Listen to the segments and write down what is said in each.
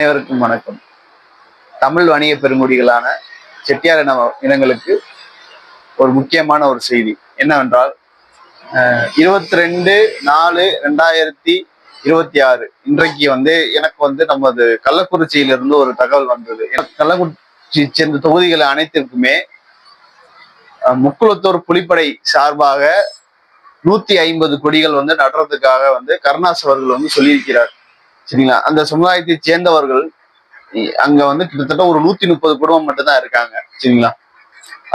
அனைவருக்கும் வணக்கம். தமிழ் வணிக பெருங்குடிகளான செட்டியார் இனங்களுக்கு ஒரு முக்கியமான ஒரு செய்தி என்னவென்றால் 22/4/2026 இன்றைக்கு எனக்கு நமது கள்ளக்குறிச்சியிலிருந்து ஒரு தகவல் வந்தது. கள்ளக்குறிச்சி சேர்ந்த தொகுதிகள் அனைத்திற்குமே முக்குளத்தூர் புலிப்படை சார்பாக 150 கொடிகள் நடுறதுக்காக கருணாஸ் அவர்கள் சொல்லியிருக்கிறார். சரிங்களா? அந்த சமுதாயத்தை சேர்ந்தவர்கள் அங்க கிட்டத்தட்ட ஒரு 130 குடும்பம் மட்டும்தான் இருக்காங்க. சரிங்களா?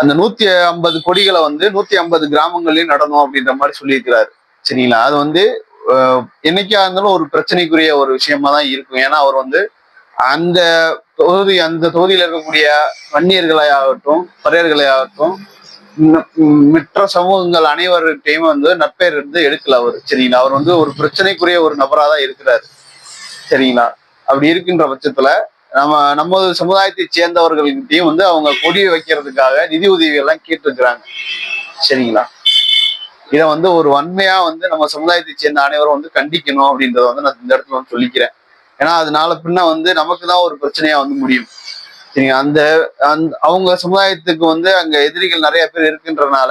அந்த 150 கொடிகளை 150 கிராமங்களையும் நடணும் அப்படின்ற மாதிரி சொல்லியிருக்கிறாரு. சரிங்களா? அது என்னைக்கா இருந்தாலும் ஒரு பிரச்சனைக்குரிய ஒரு விஷயமா தான் இருக்கும். ஏன்னா அவர் அந்த அந்த தொகுதியில இருக்கக்கூடிய வன்னியர்களை ஆகட்டும், பறையர்களை ஆகட்டும், மற்ற சமூகங்கள் அனைவர்கிட்டையும் நற்பெயர் எடுக்கல அவர். சரிங்களா? அவர் ஒரு பிரச்சனைக்குரிய ஒரு நபரா தான் இருக்கிறாரு. சரிங்களா? அப்படி இருக்கின்ற பட்சத்துல நமது சமுதாயத்தை சேர்ந்தவர்கள்கிட்டையும் அவங்க கொடியை வைக்கிறதுக்காக நிதி உதவி எல்லாம் கேட்டிருக்கிறாங்க. சரிங்களா? இதை ஒரு வன்மையா நம்ம சமுதாயத்தை சேர்ந்த அனைவரும் கண்டிக்கணும் அப்படின்றத நான் இந்த இடத்துல சொல்லிக்கிறேன். ஏன்னா அதனால பின்ன நமக்கு தான் ஒரு பிரச்சனையா முடியும். சரிங்களா? அந்த அவங்க சமுதாயத்துக்கு அங்க எதிரிகள் நிறைய பேர் இருக்கின்றனால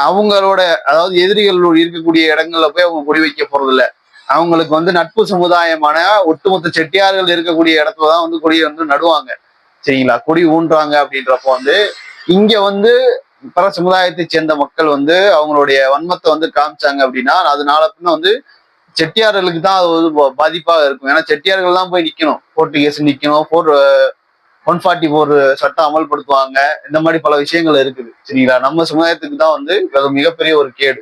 அவங்களோட, அதாவது எதிரிகள் இருக்கக்கூடிய இடங்கள்ல போய் அவங்க கொடி வைக்க போறது இல்லை. அவங்களுக்கு நட்பு சமுதாயமான ஒட்டுமொத்த செட்டியார்கள் இருக்கக்கூடிய இடத்துலதான் கொடி நடுவாங்க. சரிங்களா? கொடி ஊன்றாங்க அப்படின்றப்போ இங்க பல சமுதாயத்தை சேர்ந்த மக்கள் அவங்களுடைய வன்மத்தை காமிச்சாங்க அப்படின்னா அதனால பின்ன செட்டியார்களுக்கு தான் அது பாதிப்பாக இருக்கும். ஏன்னா செட்டியார்கள் தான் போய் நிக்கணும், கோர்ட்டு கேஸ் நிக்கணும், 144 சட்டம் அமல்படுத்துவாங்க. இந்த மாதிரி பல விஷயங்கள் இருக்குது. சரிங்களா? நம்ம சமுதாயத்துக்கு தான் அது மிகப்பெரிய ஒரு கேடு.